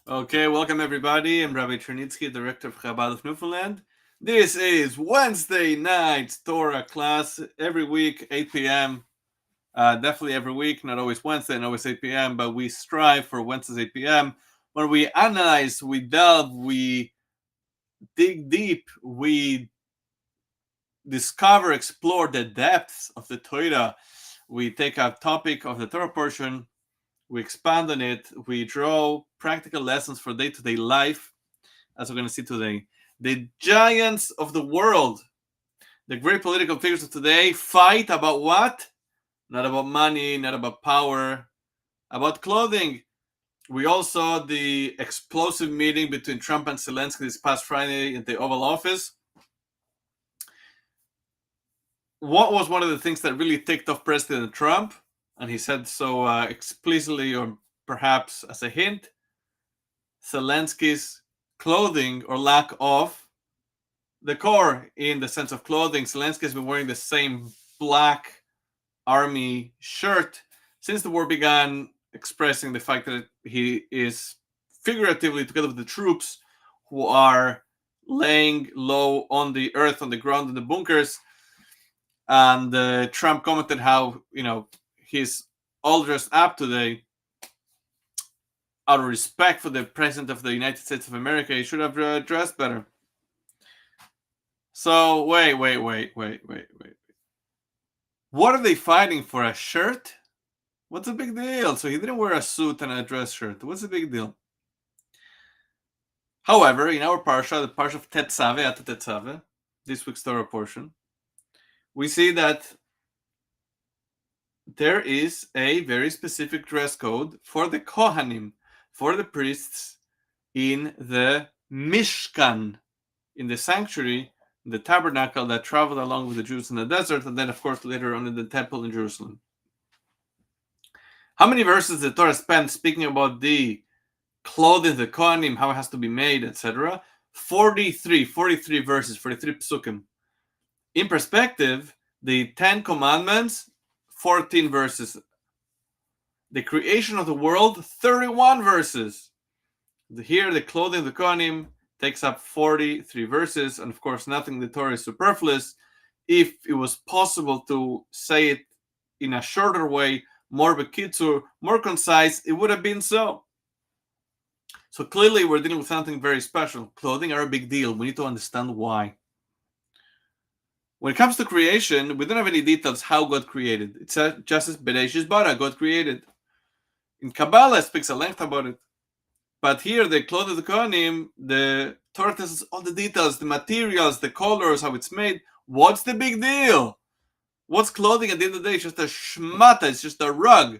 Okay, welcome everybody. I'm Rabbi Chernitsky, Director of Chabad of Newfoundland. This is Wednesday night Torah class every week, 8 p.m. Definitely every week, not always Wednesday and always 8 p.m., but we strive for Wednesdays 8 p.m. where we analyze, we delve, we dig deep, we discover, explore the depths of the Torah. We take a topic of the Torah portion, we expand on it, we draw practical lessons for day-to-day life, as we're going to see today. The giants of the world, the great political figures of today, fight about what? Not about money, not about power, about clothing. We all saw the explosive meeting between Trump and Zelensky this past Friday in the Oval Office. What was one of the things that really ticked off President Trump? And he said so explicitly, or perhaps as a hint, Zelensky's clothing or lack of decor in the sense of clothing. Zelensky has been wearing the same black army shirt since the war began, expressing the fact that he is figuratively together with the troops who are laying low on the earth, on the ground, in the bunkers. And Trump commented how, he's all dressed up today. Out of respect for the President of the United States of America, he should have dressed better. So, wait. What are they fighting for? A shirt? What's the big deal? So he didn't wear a suit and a dress shirt. What's the big deal? However, in our parsha, the parsha of Tetzave, this week's Torah portion, we see that there is a very specific dress code for the Kohanim, for the priests in the Mishkan, in the sanctuary, the tabernacle that traveled along with the Jews in the desert, and then, of course, later on in the temple in Jerusalem. How many verses the Torah spent speaking about the clothing, the Kohanim, how it has to be made, etc.? 43 verses, 43 psukim. In perspective, the 10 commandments, 14 verses. The creation of the world, 31 verses. Here, the clothing of the Kohanim takes up 43 verses, and of course, nothing in the Torah is superfluous. If it was possible to say it in a shorter way, more bekitzur, more concise, it would have been so. So clearly, we're dealing with something very special. Clothing are a big deal. We need to understand why. When it comes to creation, we don't have any details how God created. It's just as Bereshis bara, God created. In Kabbalah, it speaks at length about it. But here, the clothing of the Kohanim, the Torah tells us all the details, the materials, the colors, how it's made. What's the big deal? What's clothing at the end of the day? It's just a shmata, it's just a rug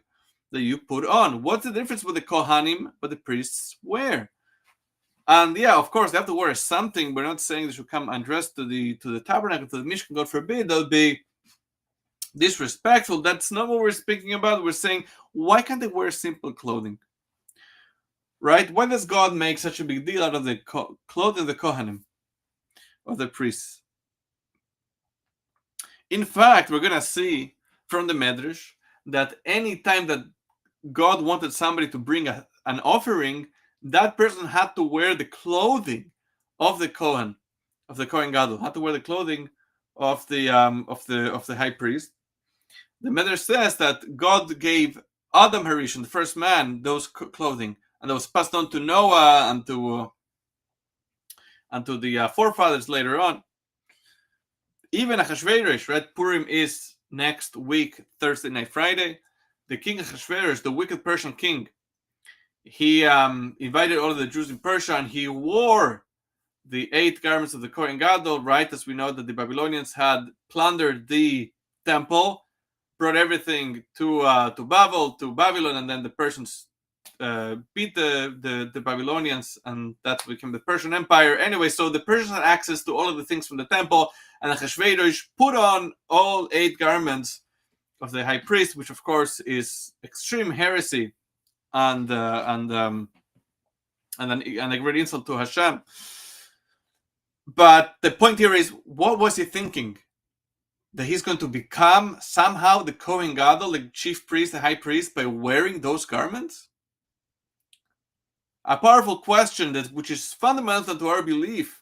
that you put on. What's the difference with the Kohanim, what the priests wear? And yeah, of course, they have to wear something. We're not saying they should come undressed to the tabernacle, to the Mishkan, God forbid. That would be disrespectful. That's not what we're speaking about. We're saying, why can't they wear simple clothing? Right? Why does God make such a big deal out of the clothing of the Kohanim, of the priests? In fact, we're going to see from the Medrash that any time that God wanted somebody to bring an offering, that person had to wear the clothing of the Cohen, of the Cohen Gadol, had to wear the clothing of the high priest. The Medrash says that God gave Adam Harishon, the first man, those clothing, and that was passed on to Noah and to the forefathers later on. Even Achashverosh, right? Purim is next week, Thursday night, Friday. The king Achashverosh, the wicked Persian king, he invited all of the Jews in Persia, and he wore the 8 garments of the Kohen Gadol, right? As we know that the Babylonians had plundered the temple, brought everything to Babylon, and then the Persians beat the Babylonians, and that became the Persian Empire. Anyway, so the Persians had access to all of the things from the temple, and Achashverosh put on all 8 garments of the high priest, which of course is extreme heresy and a great insult to Hashem. But the point here is, what was he thinking? That he's going to become somehow the Kohen Gadol, the chief priest, the high priest, by wearing those garments? a powerful question which is fundamental to our belief.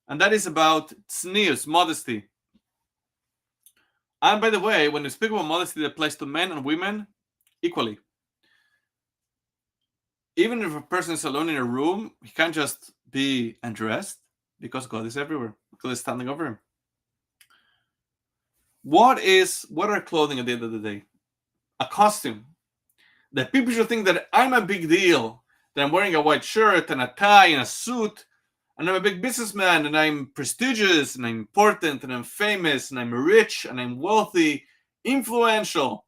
And that is about tznius, modesty. And by the way, when we speak about modesty, that applies to men and women equally. Even if a person is alone in a room, he can't just be undressed because God is everywhere. God is standing over him. What are clothing at the end of the day? A costume. That people should think that I'm a big deal, that I'm wearing a white shirt and a tie and a suit, and I'm a big businessman, and I'm prestigious, and I'm important, and I'm famous, and I'm rich, and I'm wealthy, influential.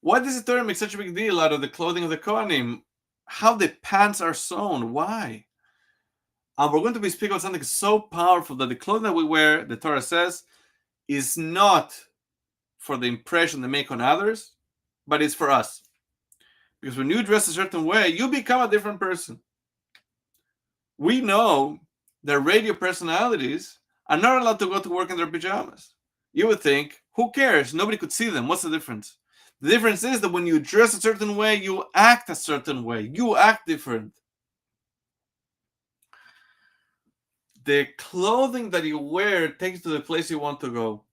Why does the Torah make such a big deal out of the clothing of the Kohanim? How the pants are sewn? Why? And we're going to be speaking about something so powerful that the clothing that we wear, the Torah says, is not for the impression they make on others, but it's for us. Because when you dress a certain way, you become a different person. We know that radio personalities are not allowed to go to work in their pajamas. You would think, who cares? Nobody could see them. What's the difference? The difference is that when you dress a certain way, you act a certain way. You act different. The clothing that you wear takes you to the place you want to go.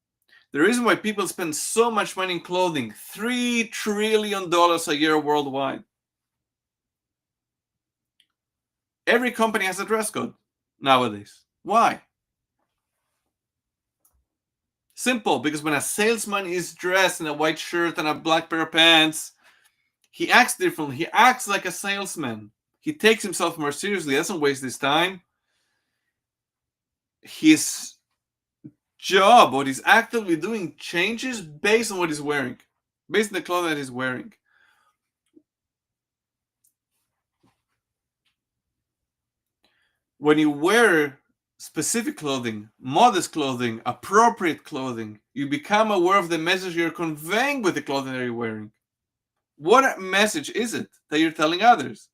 The reason why people spend so much money in clothing, $3 trillion a year worldwide. Every company has a dress code nowadays. Why? Simple, because when a salesman is dressed in a white shirt and a black pair of pants, he acts differently. He acts like a salesman. He takes himself more seriously. He doesn't waste his time. His job, what he's actively doing, changes based on what he's wearing, based on the clothing that he's wearing. When you wear specific clothing, modest clothing, appropriate clothing, you become aware of the message you're conveying with the clothing that you're wearing. What message is it that you're telling others?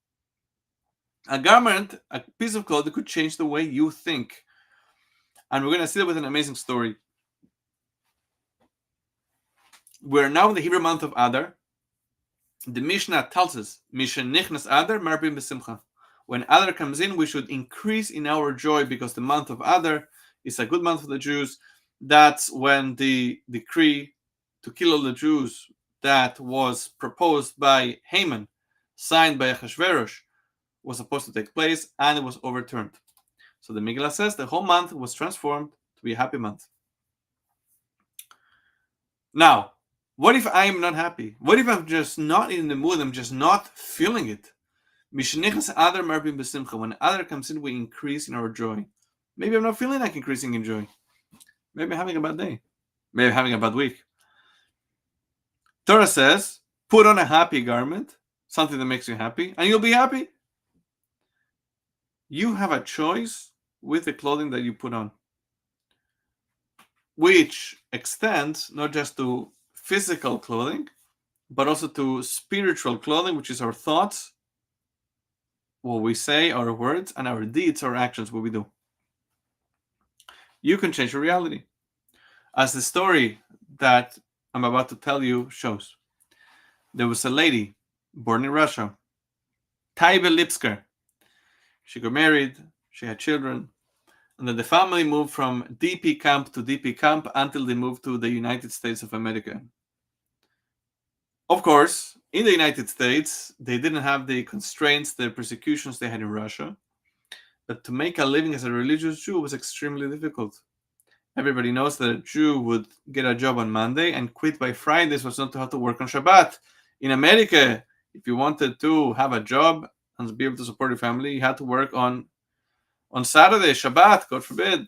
A garment, a piece of clothing could change the way you think. And we're going to see that with an amazing story. We're now in the Hebrew month of Adar. The Mishnah tells us, Mishen nichnas Adar marbim b'simcha. When Adar comes in, we should increase in our joy because the month of Adar is a good month for the Jews. That's when the decree to kill all the Jews that was proposed by Haman, signed by Achashverosh, was supposed to take place, and it was overturned. So the Megillah says the whole month was transformed to be a happy month. Now, what if I am not happy? What if I'm just not in the mood? I'm just not feeling it. When Adar comes in, we increase in our joy. Maybe I'm not feeling like increasing in joy. Maybe I'm having a bad day. Maybe I'm having a bad week. Torah says, put on a happy garment, something that makes you happy, and you'll be happy. You have a choice with the clothing that you put on, which extends not just to physical clothing, but also to spiritual clothing, which is our thoughts, what we say, our words, and our deeds, our actions, what we do. You can change your reality. As the story that I'm about to tell you shows, there was a lady born in Russia, Taibe Lipsker. She got married, she had children, and then the family moved from DP camp to DP camp until they moved to the United States of America. Of course, in the United States, they didn't have the constraints, the persecutions they had in Russia. But to make a living as a religious Jew was extremely difficult. Everybody knows that a Jew would get a job on Monday and quit by Friday so as not to have to work on Shabbat. In America, if you wanted to have a job and be able to support your family, you had to work on Saturday, Shabbat, God forbid.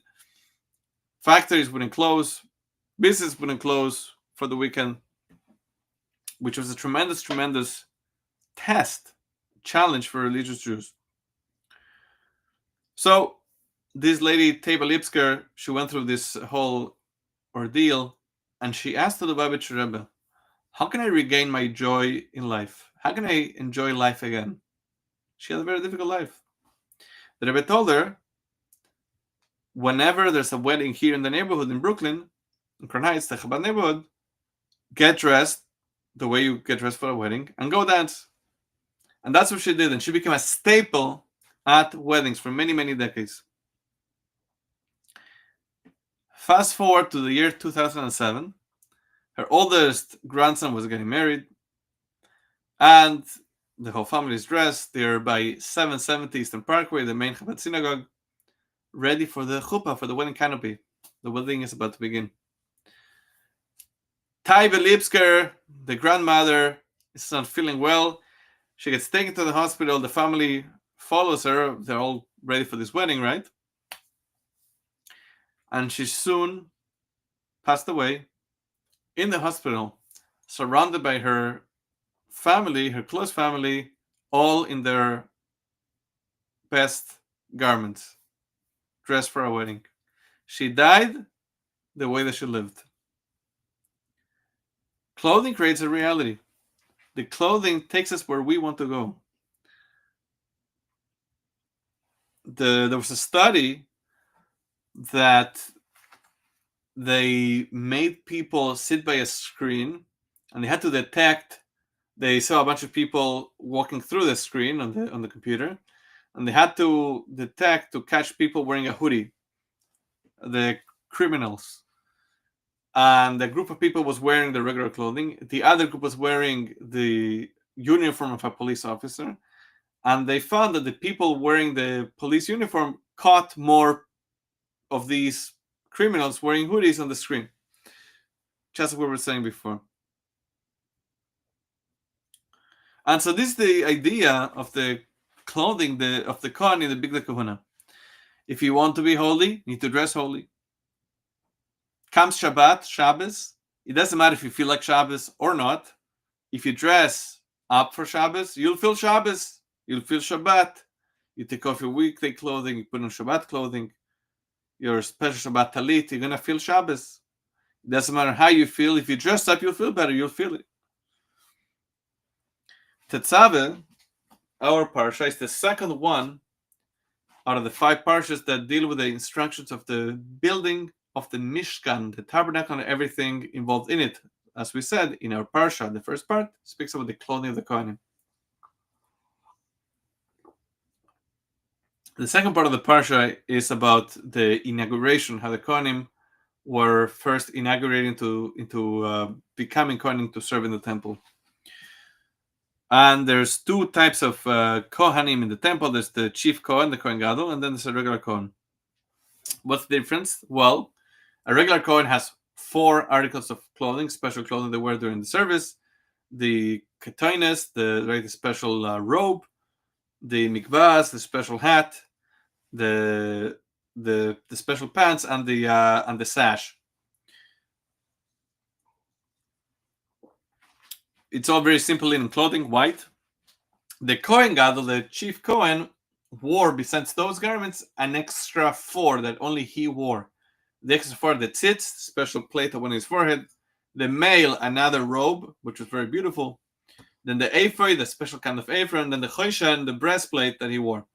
Factories wouldn't close, business wouldn't close for the weekend, which was a tremendous, tremendous challenge for religious Jews. So this lady, Taiba Lipsker, she went through this whole ordeal, and she asked the Lubavitcher Rebbe, how can I regain my joy in life? How can I enjoy life again? She had a very difficult life. The Rebbe told her, whenever there's a wedding here in the neighborhood in Brooklyn, in Crown Heights, the Chabad neighborhood, get dressed the way you get dressed for a wedding, and go dance. And that's what she did, and she became a staple at weddings for many, many decades. Fast forward to the year 2007, her oldest grandson was getting married, and the whole family is dressed. They're by 770 Eastern Parkway, the main Chabad synagogue, ready for the chuppah, for the wedding canopy. The wedding is about to begin. Taibe Lipsker, the grandmother, is not feeling well. She gets taken to the hospital. The family follows her. They're all ready for this wedding, right? And she soon passed away in the hospital, surrounded by her family, her close family, all in their best garments, dressed for a wedding. She died the way that she lived. Clothing creates a reality. The clothing takes us where we want to go. There was a study that they made people sit by a screen, and they had to detect. They saw a bunch of people walking through the screen on the computer, and they had to detect to catch people wearing a hoodie, the criminals. And the group of people was wearing the regular clothing. The other group was wearing the uniform of a police officer. And they found that the people wearing the police uniform caught more of these criminals wearing hoodies on the screen. Just as we were saying before. And so this is the idea of the clothing of the Cohen in the Big Kahuna. If you want to be holy, you need to dress holy. Comes Shabbat, Shabbos. It doesn't matter if you feel like Shabbos or not. If you dress up for Shabbos, you'll feel Shabbos. You'll feel Shabbat. You take off your weekday clothing, you put on Shabbat clothing, your special Shabbat talit, you're going to feel Shabbos. It doesn't matter how you feel. If you dress up, you'll feel better. You'll feel it. Tetzaveh, our parsha, is the second one out of the 5 parshas that deal with the instructions of the building of the Mishkan, the tabernacle, and everything involved in it. As we said in our parsha, the first part speaks about the clothing of the Kohanim. The second part of the parsha is about the inauguration, how the Kohanim were first inaugurated into becoming Kohanim to serve in the temple. And there's 2 types of Kohanim in the temple. There's the chief Kohen, the Kohen Gadol, and then there's a regular Kohen. What's the difference? Well, a regular Kohen has 4 articles of clothing, special clothing they wear during the service. The ketoines, the special robe, the mikvahs, the special hat, the special pants, and the sash. It's all very simple linen clothing, white. The Kohen Gadol, the chief Kohen, wore, besides those garments, an extra 4 that only he wore. The extra 4, the tzitz, special plate on his forehead. The male, another robe, which was very beautiful. Then the ephod, the special kind of apron. Then the choshen, the breastplate that he wore.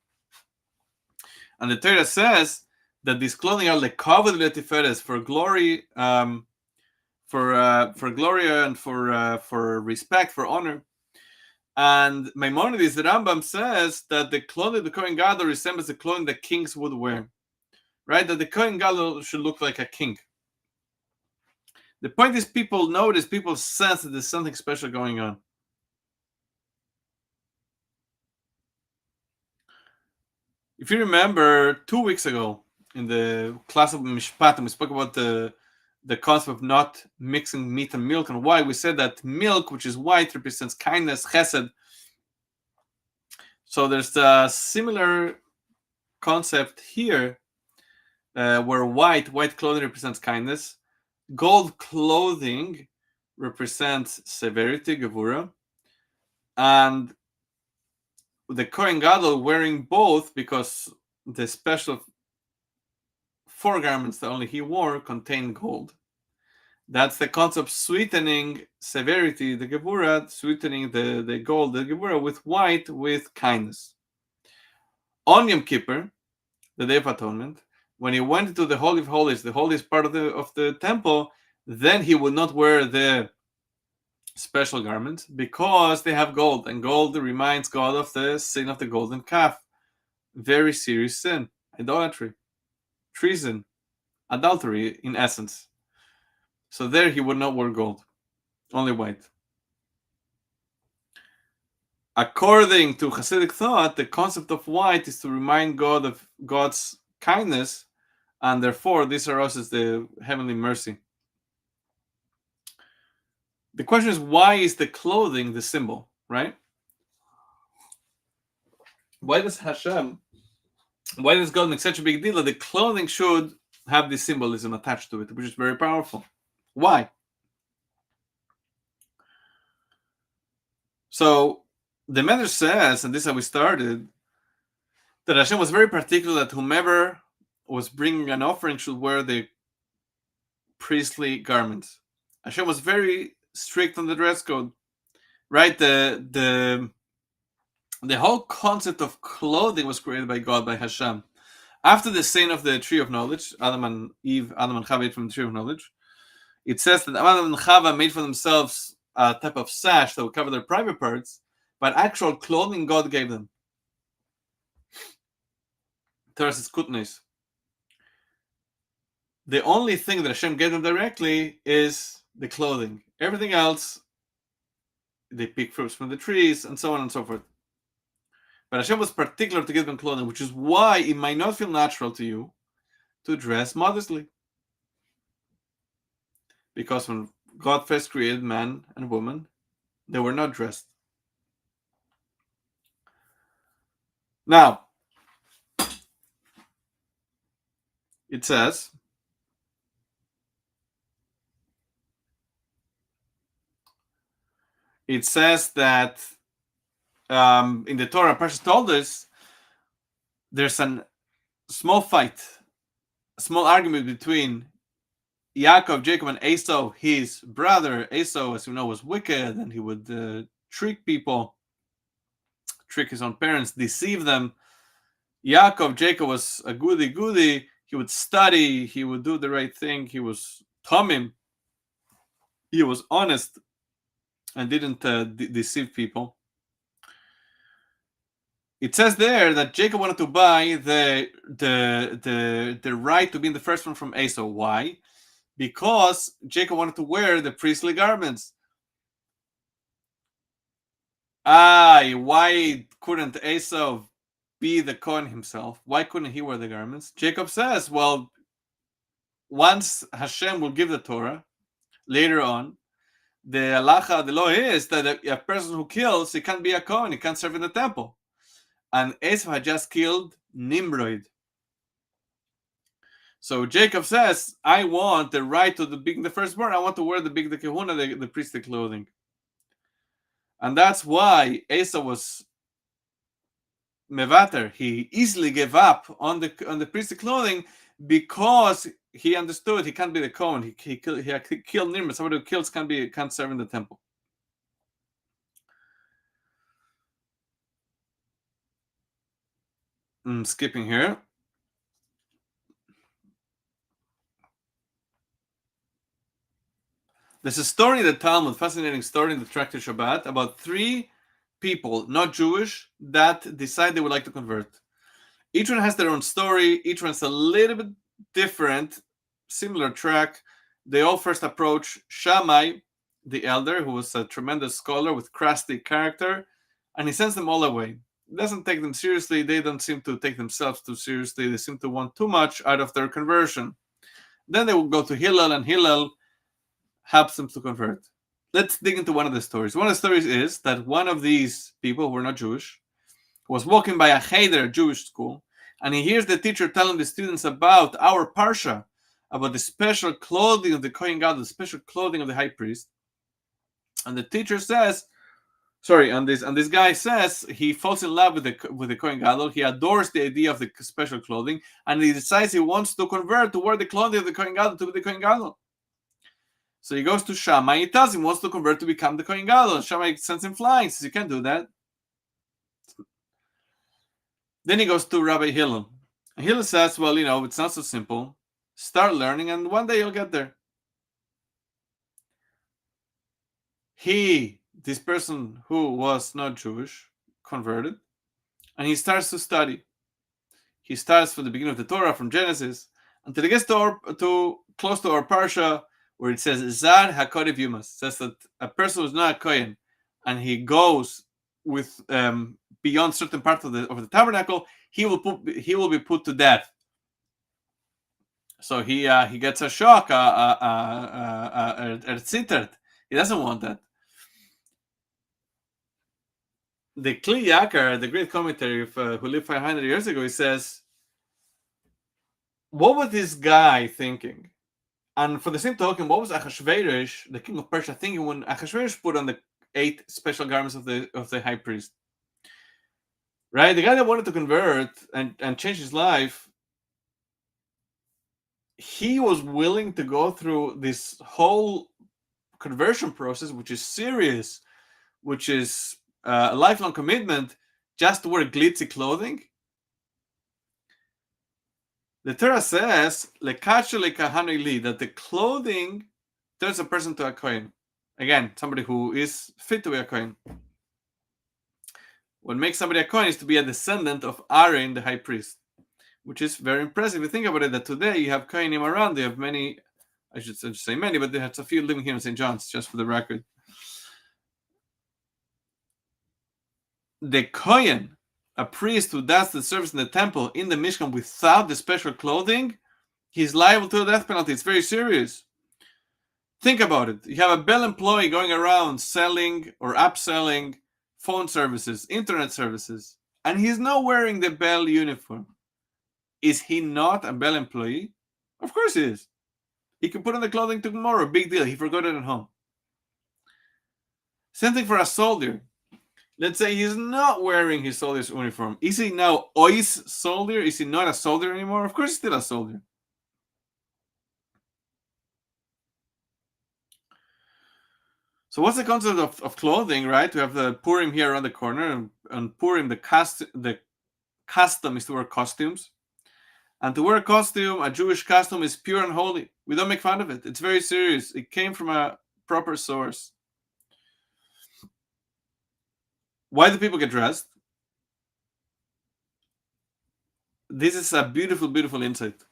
And the Torah says that these clothing are the kavod le'tiferes, for glory, for glory and for respect, for honor. And Maimonides, the Rambam, says that the clothing of the Kohen Gadol resembles the clothing that kings would wear. Right? That the Kohen Gadol should look like a king. The point is, people notice, people sense that there's something special going on. If you remember, 2 weeks ago in the class of Mishpatim, we spoke about the concept of not mixing meat and milk, and why we said that milk, which is white, represents kindness, chesed. So there's a similar concept here, where white clothing represents kindness, gold clothing represents severity, gevura, and the Kohen Gadol wearing both, because the special 4 garments that only he wore contain gold. That's the concept of sweetening severity, the gevura, sweetening the gold, the gevura, with white, with kindness. On Yom Kippur, the Day of Atonement, when he went into the Holy of Holies, the holiest part of the temple, then he would not wear the special garments, because they have gold, and gold reminds God of the sin of the golden calf. Very serious sin, idolatry, treason, adultery in essence. So there he would not wear gold, only white. According to Hasidic thought, the concept of white is to remind God of God's kindness, and therefore this arouses the heavenly mercy. The question is, why is the clothing the symbol, right? Why does God make such a big deal that the clothing should have this symbolism attached to it, which is very powerful? Why? So the Medrash says, and this is how we started, that Hashem was very particular that whomever was bringing an offering should wear the priestly garments. Hashem was very strict on the dress code, right? The whole concept of clothing was created by God, by Hashem. After the sin of the tree of knowledge, Adam and Chava ate from the tree of knowledge, it says that Adam and Chava made for themselves a type of sash that would cover their private parts, but actual clothing God gave them. Torah says kutnes. The only thing that Hashem gave them directly is the clothing. Everything else, they pick fruits from the trees, and so on and so forth. But Hashem was particular to give them clothing, which is why it might not feel natural to you to dress modestly. Because when God first created man and woman, they were not dressed. Now, it says, that in the Torah, Parshas told us, there's a small fight, a small argument between Yaakov, Jacob, and Esau, his brother. Esau, as you know, was wicked, and he would trick people, trick his own parents, deceive them. Yaakov, Jacob, was a goody. He would study, he would do the right thing, he was tamim, he was honest, and didn't deceive people. It says there that Jacob wanted to buy the right to be in the first one from Esau. Why? Because Jacob wanted to wear the priestly garments. Why couldn't Esau be the Cohen himself? Why couldn't he wear the garments? Jacob says, well, once Hashem will give the Torah, later on, the halacha, the law is that a person who kills, he can't be a Cohen, he can't serve in the temple. And Esau had just killed Nimrod. So Jacob says, I want the right to being the firstborn. I want to wear the kehuna, the priestly clothing. And that's why Esau was mevater. He easily gave up on the priestly clothing because he understood he can't be the Cohen. He killed Nimrod. Somebody who kills can't serve in the temple. I'm skipping here. There's a story in the Talmud, fascinating story in the Tractate Shabbat, about 3 people, not Jewish, that decide they would like to convert. Each one has their own story. Each one's a little bit different, similar track. They all first approach Shammai, the elder, who was a tremendous scholar with crusty character, and he sends them all away. He doesn't take them seriously. They don't seem to take themselves too seriously. They seem to want too much out of their conversion. Then they will go to Hillel, and Hillel helps them to convert. Let's dig into one of the stories. One of the stories is that one of these people who were not Jewish was walking by a cheder, Jewish school, and he hears the teacher telling the students about our parsha, about the special clothing of the Kohen Gadol, the special clothing of the high priest. And the teacher says, and this guy says he falls in love with the Kohen Gadol. He adores the idea of the special clothing, and he decides he wants to convert to wear the clothing of the Kohen Gadol, to be the Kohen Gadol. So he goes to Shammai. He tells him he wants to convert to become the Kohen Gadol. Shammai sends him flying. Says, you can't do that. Then he goes to Rabbi Hillel. Hillel says, well, it's not so simple. Start learning, and one day you'll get there. this person who was not Jewish, converted, and he starts to study. He starts from the beginning of the Torah, from Genesis, until he gets to close to our parsha, where it says Zar HaKodev Yumas. It says that a person who's not a Cohen, and he goes with beyond certain part of the tabernacle, he will be put to death. So he gets a shock, a tzitert. He doesn't want that. The Kli Yakar, the great commentary who lived 500 years ago, he says, what was this guy thinking? And for the same token, what was Achashverosh, the king of Persia, thinking when Achashverosh put on the 8 special garments of the high priest? Right? The guy that wanted to convert and change his life, he was willing to go through this whole conversion process, which is serious, which is a lifelong commitment, just to wear glitzy clothing. The Torah says that the clothing turns a person to a Cohen. Again, somebody who is fit to be a Cohen. What makes somebody a Cohen is to be a descendant of Aaron, the high priest, which is very impressive. If you think about it, that today you have Kohenim around. They have many, I should say many, but they have a few living here in St. John's, just for the record. The Kohen, a priest who does the service in the temple, in the Mishkan, without the special clothing, he's liable to a death penalty. It's very serious. Think about it. You have a Bell employee going around selling or upselling phone services, internet services, and he's not wearing the Bell uniform. Is he not a Bell employee? Of course he is. He can put on the clothing tomorrow. Big deal. He forgot it at home. Same thing for a soldier. Let's say he's not wearing his soldier's uniform. Is he now Ois soldier? Is he not a soldier anymore? Of course he's still a soldier. So what's the concept of clothing, right? We have the Purim here around the corner, and Purim, the custom is to wear costumes. And to wear a costume, a Jewish costume, is pure and holy. We don't make fun of it. It's very serious. It came from a proper source. Why do people get dressed? This is a beautiful, beautiful insight.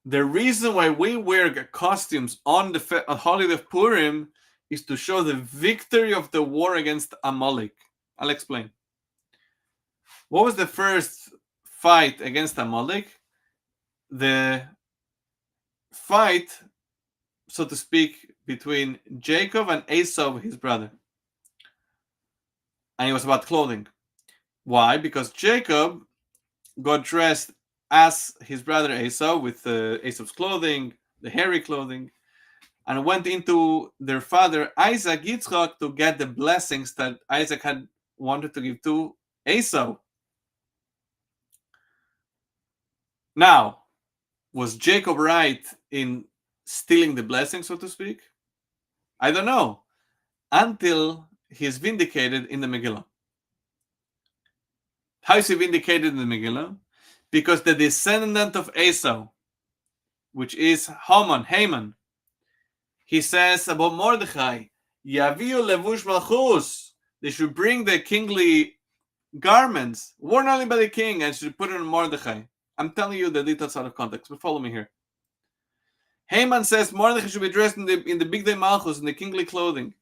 The reason why we wear costumes on the holiday of Purim is to show the victory of the war against Amalek. I'll explain. What was the first fight against Amalek? The fight, so to speak, between Jacob and Esau, his brother. And it was about clothing. Why? Because Jacob got dressed as his brother Esau with Esau's clothing, the hairy clothing, and went into their father Isaac Yitzchak to get the blessings that Isaac had wanted to give to Esau. Now, was Jacob right in stealing the blessing, so to speak? I don't know. Until he's vindicated in the Megillah. How is he vindicated in the Megillah? Because the descendant of Esau, which is Haman, he says about Mordechai, Yaviu levush malchus. They should bring the kingly garments worn only by the king and should put it on Mordechai. I'm telling you the details out of context, but follow me here. Haman says Mordechai should be dressed in the big day malchus, in the kingly clothing.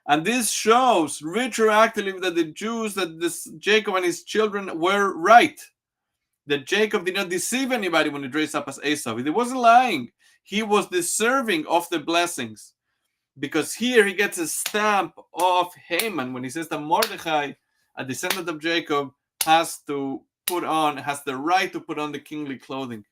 And this shows retroactively that the Jews, that this Jacob and his children were right. That Jacob did not deceive anybody when he dressed up as Esau. He wasn't lying. He was deserving of the blessings. Because here he gets a stamp of Haman when he says that Mordechai, a descendant of Jacob, has the right to put on the kingly clothing.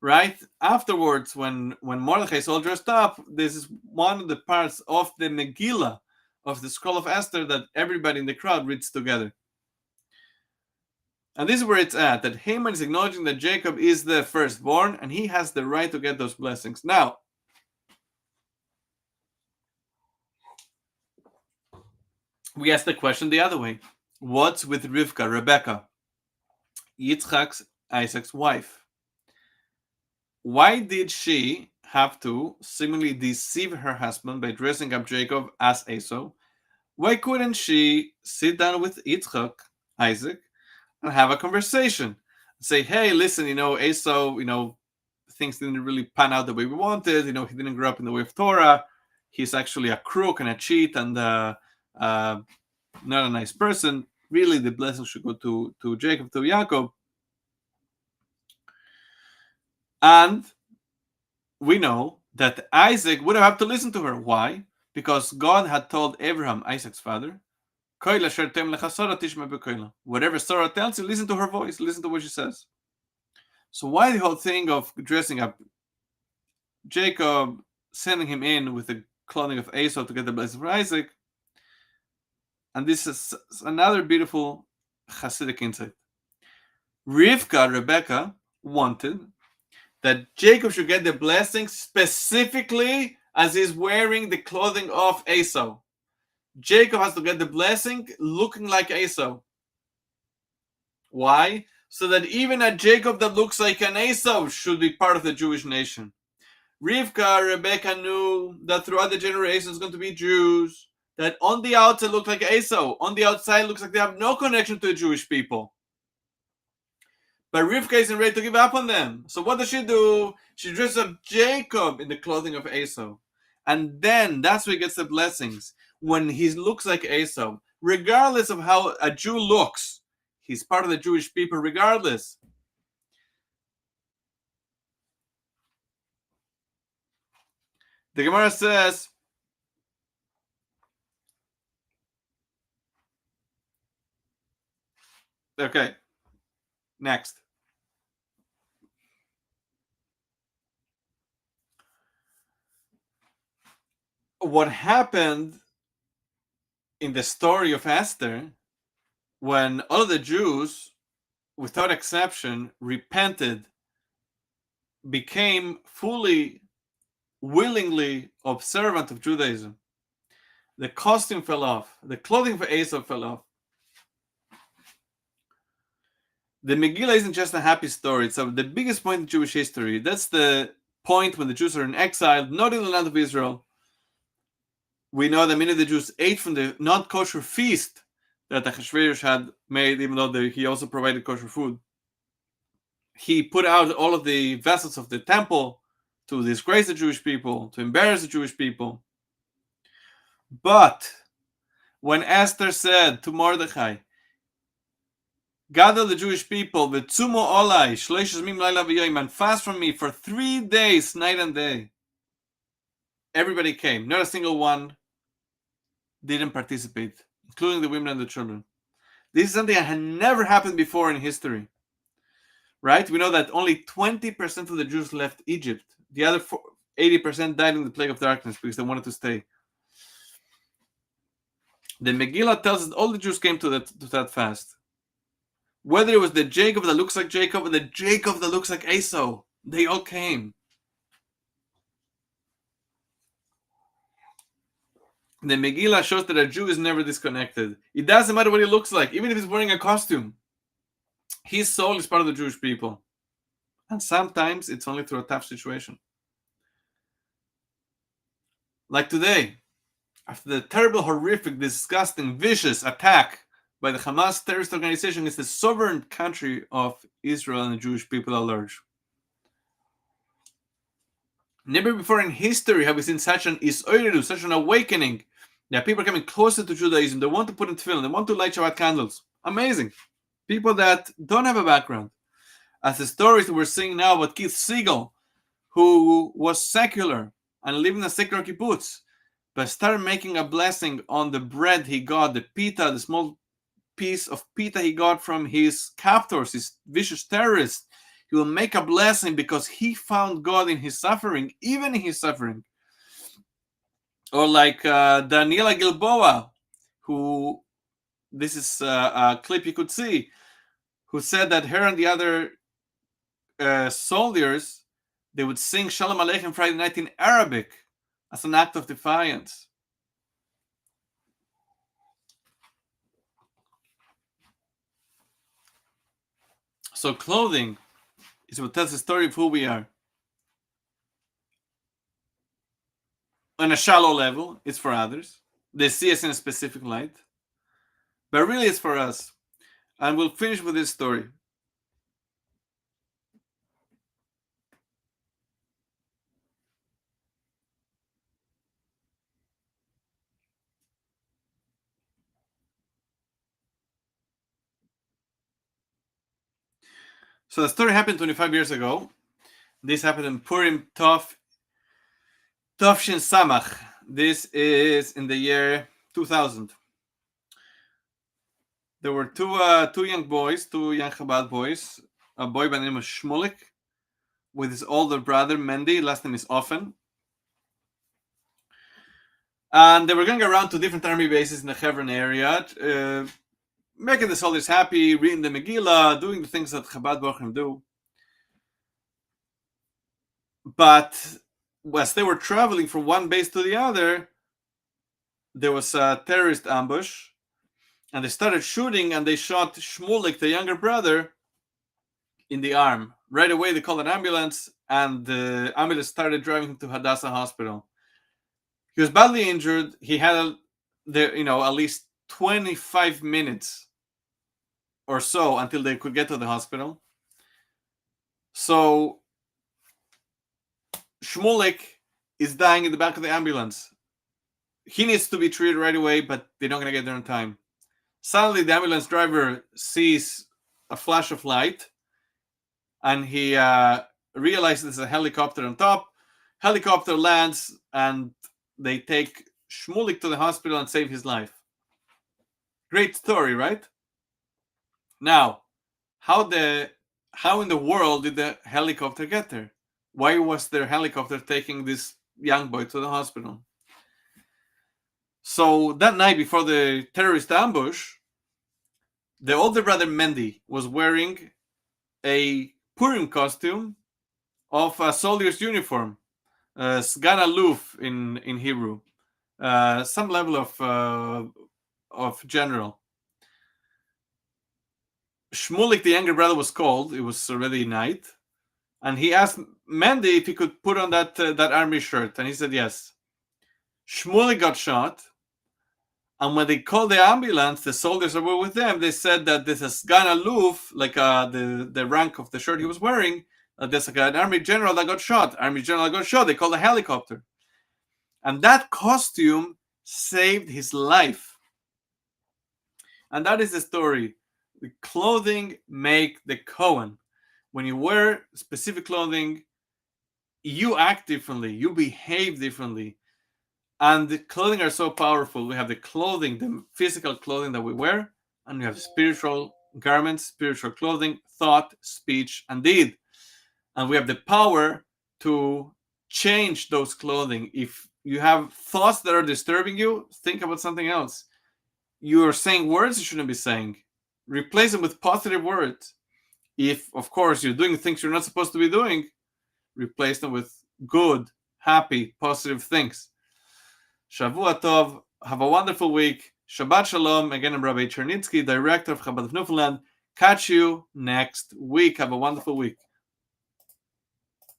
Right? Afterwards, when Mordechai is all dressed up, this is one of the parts of the Megillah, of the Scroll of Esther, that everybody in the crowd reads together. And this is where it's at, that Haman is acknowledging that Jacob is the firstborn, and he has the right to get those blessings. Now, we ask the question the other way. What's with Rivka, Rebecca, Yitzchak's, Isaac's wife? Why did she have to seemingly deceive her husband by dressing up Jacob as Esau, why couldn't she sit down with Yitzchak, Isaac, and have a conversation? Say, hey, listen, Esau, things didn't really pan out the way we wanted. He didn't grow up in the way of Torah. He's actually a crook and a cheat and not a nice person. Really, the blessing should go to Jacob, to Yaakov. And we know that Isaac would have to listen to her. Why? Because God had told Abraham, Isaac's father, whatever Sarah tells you, listen to her voice, listen to what she says. So why the whole thing of dressing up Jacob, sending him in with the clothing of Esau to get the blessing for Isaac? And this is another beautiful Hasidic insight. Rebecca, wanted that Jacob should get the blessing specifically as he's wearing the clothing of Esau. Jacob has to get the blessing looking like Esau. Why? So that even a Jacob that looks like an Esau should be part of the Jewish nation. Rebecca knew that throughout the generations going to be Jews that on the outside look like Esau, on the outside looks like they have no connection to the Jewish people. But Rivka isn't ready to give up on them. So what does she do? She dresses up Jacob in the clothing of Esau. And then that's where he gets the blessings. When he looks like Esau, regardless of how a Jew looks, he's part of the Jewish people regardless. The Gemara says, okay, next. What happened in the story of Esther when all of the Jews, without exception, repented, became fully, willingly observant of Judaism. The costume fell off. The clothing for Esau fell off. The Megillah isn't just a happy story. It's the biggest point in Jewish history. That's the point when the Jews are in exile, not in the land of Israel. We know that many of the Jews ate from the non-kosher feast that Achashverosh had made, even though he also provided kosher food. He put out all of the vessels of the temple to disgrace the Jewish people, to embarrass the Jewish people. But when Esther said to Mordechai, gather the Jewish people, v'tzumo olai, shleish yamim laila v'yoyim, and fast from me for 3 days, night and day. Everybody came. Not a single one didn't participate, including the women and the children. This is something that had never happened before in history. Right? We know that only 20% of the Jews left Egypt. The other 80% died in the plague of darkness because they wanted to stay. The Megillah tells us all the Jews came to that fast. Whether it was the Jacob that looks like Jacob or the Jacob that looks like Esau, they all came. The Megillah shows that a Jew is never disconnected. It doesn't matter what he looks like, even if he's wearing a costume. His soul is part of the Jewish people. And sometimes it's only through a tough situation. Like today, after the terrible, horrific, disgusting, vicious attack by the Hamas terrorist organization against the sovereign country of Israel and the Jewish people at large. Never before in history have we seen such an isoiru, such an awakening. That people are coming closer to Judaism. They want to put in tefillin. They want to light Shabbat candles. Amazing. People that don't have a background. As the stories we're seeing now about Keith Siegel, who was secular and lived in a secular kibbutz, but started making a blessing on the bread he got, the pita, the small piece of pita he got from his captors, his vicious terrorists. He will make a blessing because he found God in his suffering, even in his suffering. Or like Daniela Gilboa, who, this is a clip you could see, who said that her and the other soldiers, they would sing Shalom Aleichem Friday night in Arabic as an act of defiance. So clothing is what tells the story of who we are. on a shallow level, it's for others. They see us in a specific light. But really, it's for us. And we'll finish with this story. So the story happened 25 years ago. This happened in Purim Tov Shin Samach. This is in the year 2000. There were two young boys, two young Chabad boys. A boy by the name of Shmulik with his older brother Mendy. Last name is Ofen. And they were going around to different army bases in the Hebron area, making the soldiers happy, reading the Megillah, doing the things that Chabad Bochum do. But as they were traveling from one base to the other, there was a terrorist ambush, and they started shooting, and they shot Shmulik, the younger brother, in the arm. Right away, they called an ambulance, and the ambulance started driving him to Hadassah Hospital. He was badly injured. He had, at least 25 minutes or so until they could get to the hospital. So Shmulik is dying in the back of the ambulance. He needs to be treated right away, but they're not going to get there in time. Suddenly, the ambulance driver sees a flash of light, and he realizes there's a helicopter on top. Helicopter lands, and they take Shmulik to the hospital and save his life. Great story, right? Now, how in the world did the helicopter get there? Why was their helicopter taking this young boy to the hospital? So that night before the terrorist ambush, the older brother Mendy was wearing a Purim costume of a soldier's uniform, Sgan Aluf in Hebrew, some level of general. Shmulik, the younger brother, was cold. It was already night, and he asked Mendy if he could put on that army shirt, and he said yes. Shmulik got shot, and when they called the ambulance, the soldiers that were with them, they said that this is Sgan Aluf, like the rank of the shirt he was wearing. There's like an army general that got shot. They called a helicopter, and that costume saved his life. And that is the story. The clothing make the Cohen. When you wear specific clothing, you act differently, you behave differently. And the clothing are so powerful. We have the clothing, the physical clothing that we wear, and we have spiritual garments, spiritual clothing, thought, speech, and deed. And we have the power to change those clothing. If you have thoughts that are disturbing you, think about something else. You are saying words you shouldn't be saying. Replace them with positive words. If, of course, you're doing things you're not supposed to be doing, replace them with good, happy, positive things. Shavua Tov. Have a wonderful week. Shabbat Shalom. Again, I'm Rabbi Chernitsky, Director of Chabad of Newfoundland. Catch you next week. Have a wonderful week.